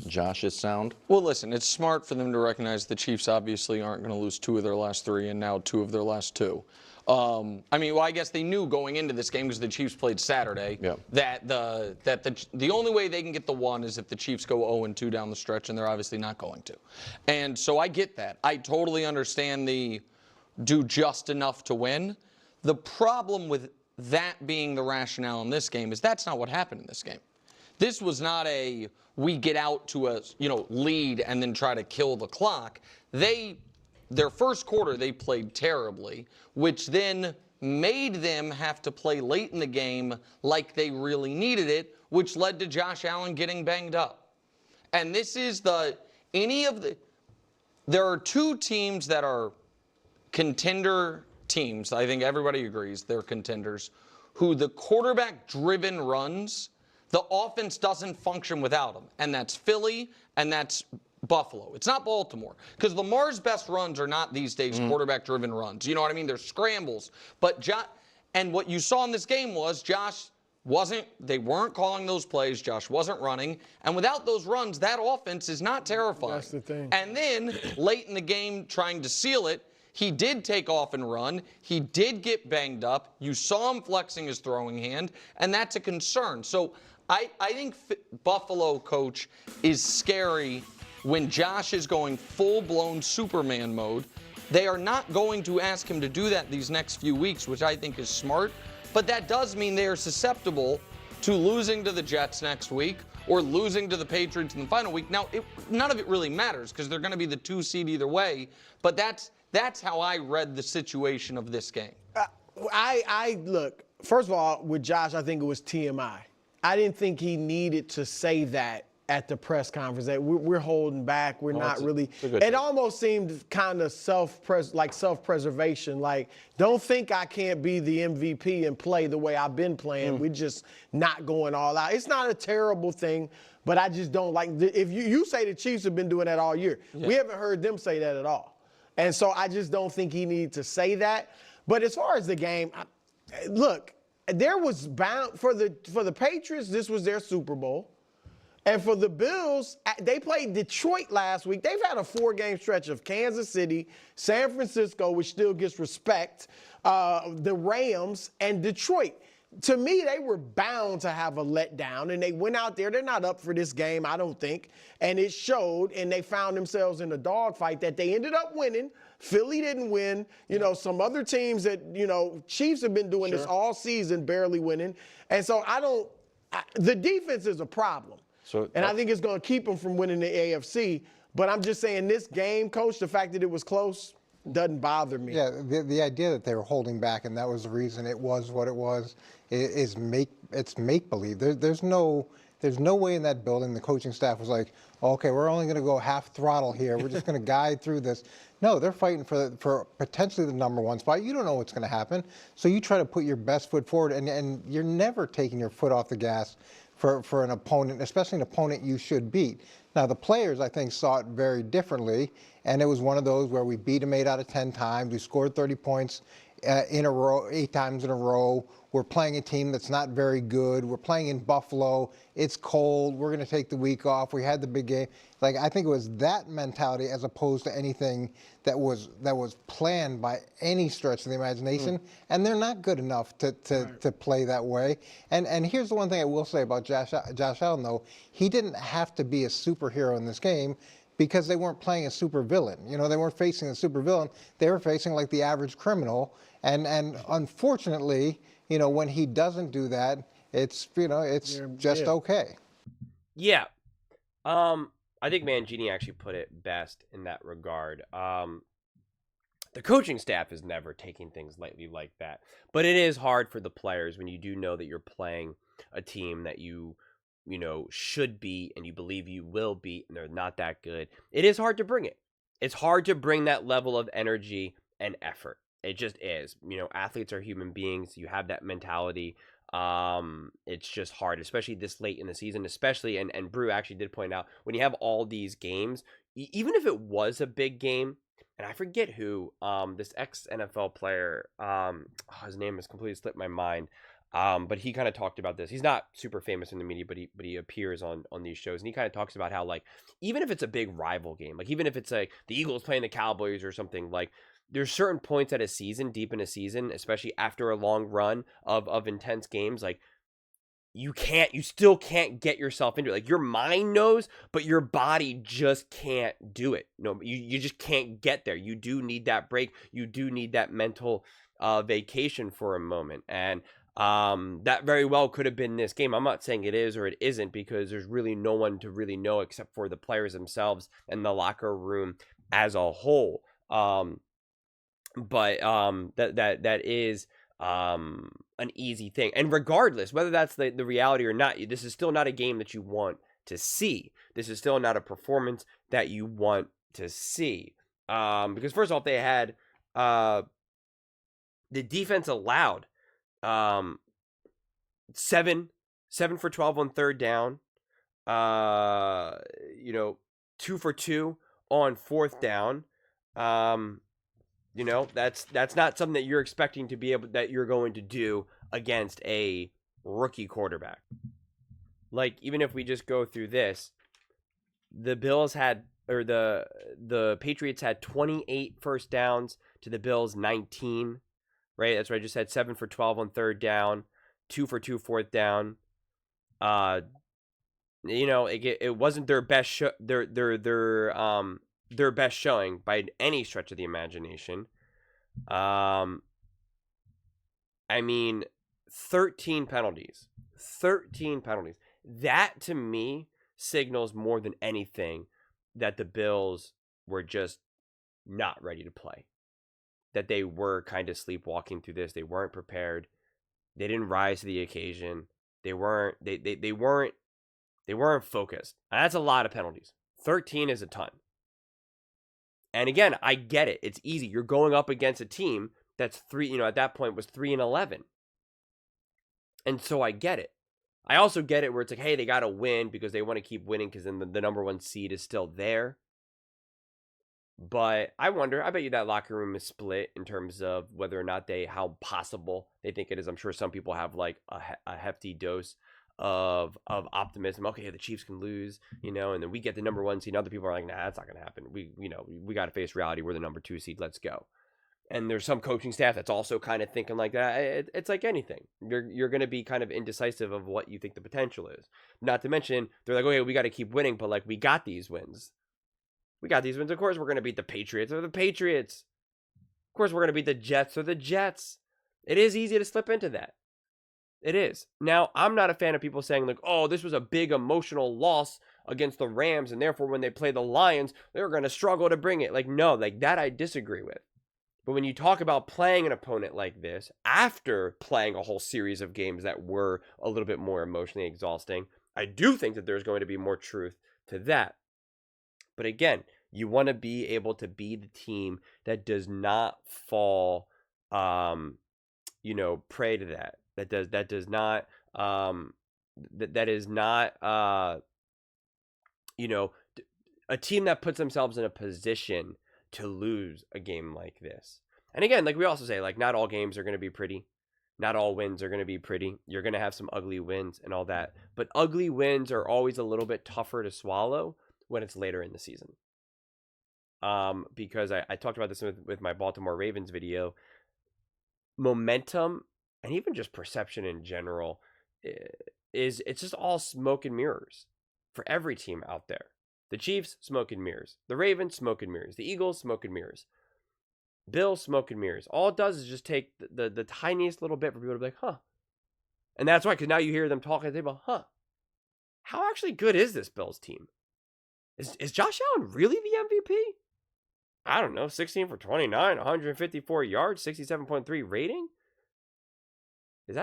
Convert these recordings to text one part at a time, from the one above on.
Josh is sound? Well, listen, it's smart for them to recognize the Chiefs obviously aren't going to lose 2 of their last 3 and now 2 of their last 2. I guess they knew going into this game because the Chiefs played Saturday that the only way they can get the 1 is if the Chiefs go 0-2 down the stretch, and they're obviously not going to. And so I get that. I totally understand the do just enough to win. The problem with that being the rationale in this game is that's not what happened in this game. This was not a we get out to a lead and then try to kill the clock. Their first quarter they played terribly, which then made them have to play late in the game like they really needed it, which led to Josh Allen getting banged up. And this is there are 2 teams that are contender teams. I think everybody agrees they're contenders, who the quarterback-driven runs, the offense doesn't function without them, and that's Philly and that's Buffalo. It's not Baltimore, because Lamar's best runs are not these days quarterback-driven runs. You know what I mean? They're scrambles. And what you saw in this game was they weren't calling those plays. Josh wasn't running. And without those runs, that offense is not terrifying. That's the thing. And then late in the game, trying to seal it, he did take off and run. He did get banged up. You saw him flexing his throwing hand, and that's a concern. So I think Buffalo coach is scary when Josh is going full-blown Superman mode. They are not going to ask him to do that these next few weeks, which I think is smart. But that does mean they are susceptible to losing to the Jets next week or losing to the Patriots in the final week. Now, none of it really matters because they're going to be the 2 seed either way. But that's how I read the situation of this game. Look, first of all, with Josh, I think it was TMI. I didn't think he needed to say that at the press conference, that we're holding back. We're not really. It almost seemed kind of self-preservation. Like, don't think I can't be the MVP and play the way I've been playing. We're just not going all out. It's not a terrible thing, but I just don't like. If you say the Chiefs have been doing that all year, we haven't heard them say that at all. And so I just don't think he needed to say that. But as far as the game, look, there was bound for the Patriots. This was their Super Bowl. And for the Bills, they played Detroit last week. They've had a 4-game stretch of Kansas City, San Francisco, which still gets respect, the Rams, and Detroit. To me, they were bound to have a letdown, and they went out there. They're not up for this game, I don't think. And it showed, and they found themselves in a dogfight that they ended up winning. Philly didn't win. Some other teams that, Chiefs have been doing this all season, barely winning. And so the defense is a problem. And I think it's going to keep them from winning the AFC. But I'm just saying this game, Coach, the fact that it was close doesn't bother me. Yeah, the idea that they were holding back and that was the reason it was what it was it's make-believe. There's no way in that building the coaching staff was like, okay, we're only going to go half throttle here. We're just going to guide through this. No, they're fighting for potentially the number 1 spot. You don't know what's going to happen. So you try to put your best foot forward, and you're never taking your foot off the gas for an opponent, especially an opponent you should beat. Now, the players, I think, saw it very differently, and it was one of those where we beat them 8 out of 10 times. We scored 30 points in a row, 8 times in a row. We're playing a team that's not very good. We're playing in Buffalo. It's cold. We're going to take the week off. We had the big game. Like, I think it was that mentality as opposed to anything that was planned by any stretch of the imagination. And they're not good enough to play that way. And here's the one thing I will say about Josh Allen, though. He didn't have to be a superhero in this game because they weren't playing a supervillain. They weren't facing a supervillain. They were facing like the average criminal. And unfortunately, when he doesn't do that, it's just okay. Yeah. I think Mangini actually put it best in that regard. The coaching staff is never taking things lightly like that. But it is hard for the players when you do know that you're playing a team that you should beat and you believe you will beat and they're not that good. It is hard to bring it. It's hard to bring that level of energy and effort. It just is. Athletes are human beings. You have that mentality. It's just hard, especially this late in the season, especially, and Brew actually did point out, when you have all these games, even if it was a big game, and I forget who, this ex-NFL player, his name has completely slipped my mind, But he kind of talked about this. He's not super famous in the media, but he appears on these shows, and he kind of talks about how, like, even if it's a big rival game, like even if it's like the Eagles playing the Cowboys or something, like there's certain points at a season, deep in a season, especially after a long run of intense games, like you still can't get yourself into it. Like your mind knows, but your body just can't do it. No, you just can't get there. You do need that break. You do need that mental vacation for a moment. And that very well could have been this game. I'm not saying it is or it isn't, because there's really no one to really know except for the players themselves and the locker room as a whole. But that is an easy thing. And regardless, whether that's the reality or not, this is still not a game that you want to see. This is still not a performance that you want to see. Because first off, they had the defense allowed 7 for 12 on third down. 2 for 2 on fourth down. That's not something that you're expecting to be able, that you're going to do against a rookie quarterback. Like, even if we just go through this, the Bills had, or the Patriots had 28 first downs to the Bills 19, right? That's what I just said. 7 for 12 on third down, 2 for 2 fourth down. It wasn't their best their best showing by any stretch of the imagination. 13 penalties. 13 penalties. That, to me, signals more than anything that the Bills were just not ready to play. That they were kind of sleepwalking through this. They weren't prepared. They didn't rise to the occasion. They weren't focused. And that's a lot of penalties. 13 is a ton. And again, I get it. It's easy. You're going up against a team that's at that point was 3-11. And so I get it. I also get it where it's like, hey, they got to win because they want to keep winning because then the number 1 seed is still there. But I bet you that locker room is split in terms of whether or not how possible they think it is. I'm sure some people have like a hefty dose of optimism. Okay, the Chiefs can lose, and then we get the number 1 seed. Other people are like, nah, that's not gonna happen. We got to face reality. We're the number 2 seed. Let's go. And there's some coaching staff that's also kind of thinking like that. It's like anything. You're going to be kind of indecisive of what you think the potential is. Not to mention, they're like, okay, we got to keep winning, but like we got these wins. We got these wins. Of course, we're going to beat the Patriots or the Patriots. Of course, we're going to beat the Jets or the Jets. It is easy to slip into that. It is. Now, I'm not a fan of people saying like, oh, this was a big emotional loss against the Rams, and therefore when they play the Lions, they're going to struggle to bring it. Like, no, like that I disagree with. But when you talk about playing an opponent like this, after playing a whole series of games that were a little bit more emotionally exhausting, I do think that there's going to be more truth to that. But again, you want to be able to be the team that does not fall, prey to that. That is not, a team that puts themselves in a position to lose a game like this. And again, like we also say, like not all games are going to be pretty. Not all wins are going to be pretty. You're going to have some ugly wins and all that. But ugly wins are always a little bit tougher to swallow when it's later in the season. Because I talked about this with my Baltimore Ravens video. Momentum and even just perception in general it's just all smoke and mirrors for every team out there. The Chiefs, smoke and mirrors. The Ravens, smoke and mirrors. The Eagles, smoke and mirrors. Bills, smoke and mirrors. All it does is just take the tiniest little bit for people to be like, huh. And that's why, because now you hear them talking about, huh, how actually good is this Bills team? Is Josh Allen really the MVP? I don't know, 16 for 29, 154 yards, 67.3 rating? Is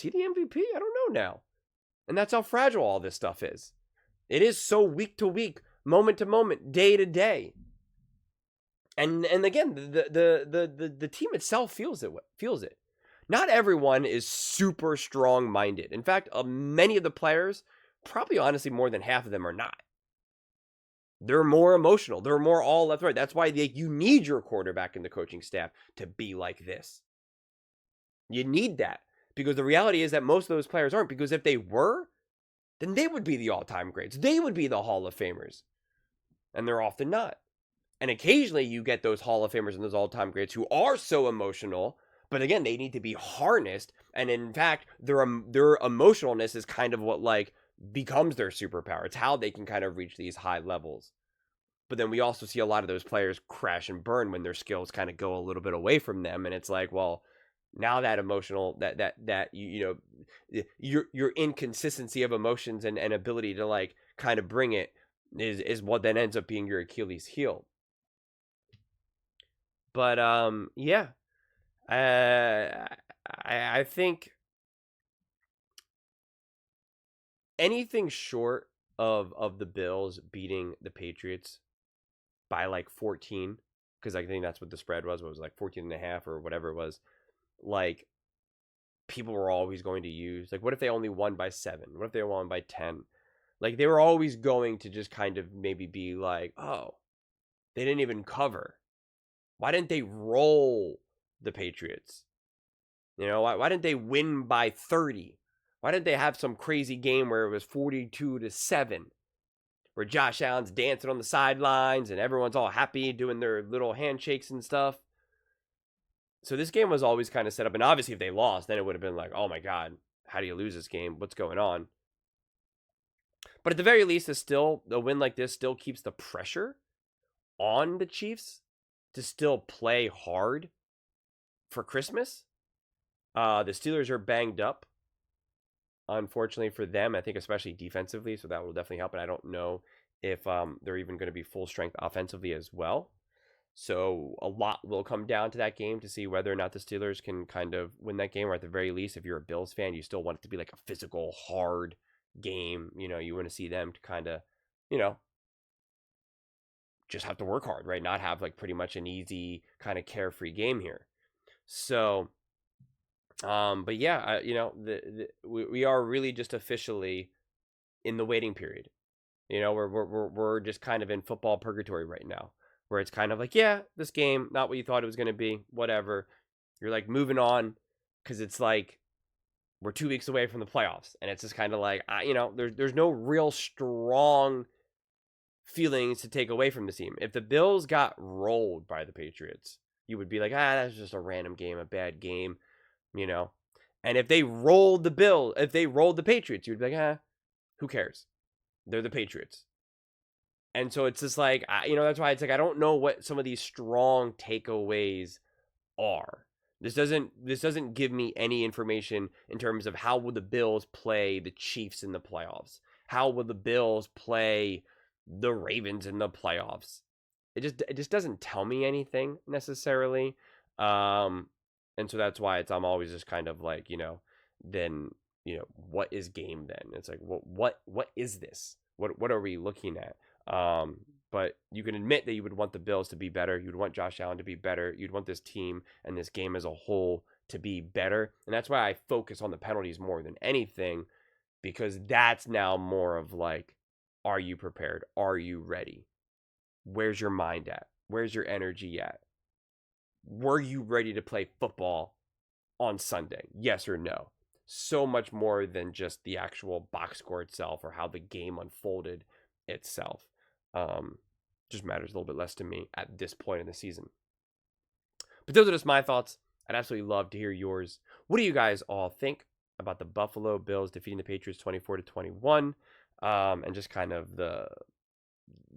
he the MVP? I don't know now. And that's how fragile all this stuff is. It is so week to week, moment to moment, day to day. And again, the team itself feels it. Not everyone is super strong-minded. In fact, many of the players, probably honestly more than half of them are not. They're more emotional. They're more all left right. That's why you need your quarterback and the coaching staff to be like this. You need that Because the reality is that most of those players aren't. Because if they were, then they would be the all-time greats. They would be the Hall of Famers. And they're often not. And occasionally you get those Hall of Famers and those all-time greats who are so emotional, but again, they need to be harnessed. And in fact, their emotionalness is kind of what like becomes their superpower. It's how they can kind of reach these high levels. But then we also see a lot of those players crash and burn when their skills kind of go a little bit away from them. And it's like, well, now that emotional, your inconsistency of emotions and ability to like kind of bring it is what then ends up being your Achilles heel. But yeah, I think anything short of the Bills beating the Patriots by like 14, because I think that's what the spread was. What was it, like 14 and a half or whatever it was. Like, people were always going to use, like, what if they only won by 7? What if they won by 10? Like, they were always going to just kind of maybe be like, oh, they didn't even cover. Why didn't they roll the Patriots? You know, why didn't they win by 30? Why didn't they have some crazy game where it was 42-7? Where Josh Allen's dancing on the sidelines and everyone's all happy doing their little handshakes and stuff. So this game was always kind of set up. And obviously if they lost, then it would have been like, oh my God, how do you lose this game? What's going on? But at the very least, a win like this still keeps the pressure on the Chiefs to still play hard for Christmas. The Steelers are banged up, unfortunately for them. I think especially defensively, so that will definitely help. And I don't know if they're even going to be full strength offensively as well. So a lot will come down to that game to see whether or not the Steelers can kind of win that game, or at the very least, if you're a Bills fan, you still want it to be like a physical, hard game. You know, you want to see them to kind of, you know, just have to work hard, right? Not have like pretty much an easy kind of carefree game here. So, but yeah, you know, we are really just officially in the waiting period. You know, we're just kind of in football purgatory right now, where it's kind of like, yeah, this game, not what you thought it was going to be, whatever. You're like moving on because it's like we're 2 weeks away from the playoffs. And it's just kind of like, you know, there's no real strong feelings to take away from the team. If the Bills got rolled by the Patriots, you would be like, that's just a random game, a bad game, you know. And if they rolled the Patriots, you'd be like, who cares? They're the Patriots. And so it's just like, you know, that's why it's like, I don't know what some of these strong takeaways are. This doesn't give me any information in terms of how will the Bills play the Chiefs in the playoffs? How will the Bills play the Ravens in the playoffs? It just doesn't tell me anything necessarily. And so that's why I'm always just kind of like, you know, then, you know, what is game then? It's like, what is this? What are we looking at? But you can admit that you would want the Bills to be better. You'd want Josh Allen to be better. You'd want this team and this game as a whole to be better. And that's why I focus on the penalties more than anything, because that's now more of like, are you prepared? Are you ready? Where's your mind at? Where's your energy at? Were you ready to play football on Sunday? Yes or no? So much more than just the actual box score itself or how the game unfolded itself. Just matters a little bit less to me at this point in the season. But those are just my thoughts. I'd absolutely love to hear yours. What do you guys all think about the Buffalo Bills defeating the Patriots 24-21, and just kind of the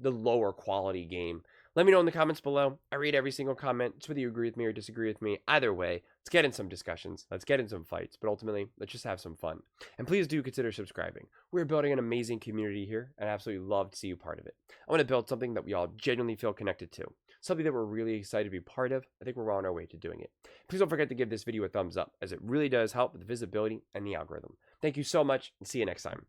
lower quality game? Let me know in the comments below. I read every single comment. It's whether you agree with me or disagree with me. Either way, let's get in some discussions. Let's get in some fights. But ultimately, let's just have some fun. And please do consider subscribing. We're building an amazing community here, and I absolutely love to see you part of it. I want to build something that we all genuinely feel connected to. Something that we're really excited to be part of. I think we're on our way to doing it. Please don't forget to give this video a thumbs up, as it really does help with the visibility and the algorithm. Thank you so much, and see you next time.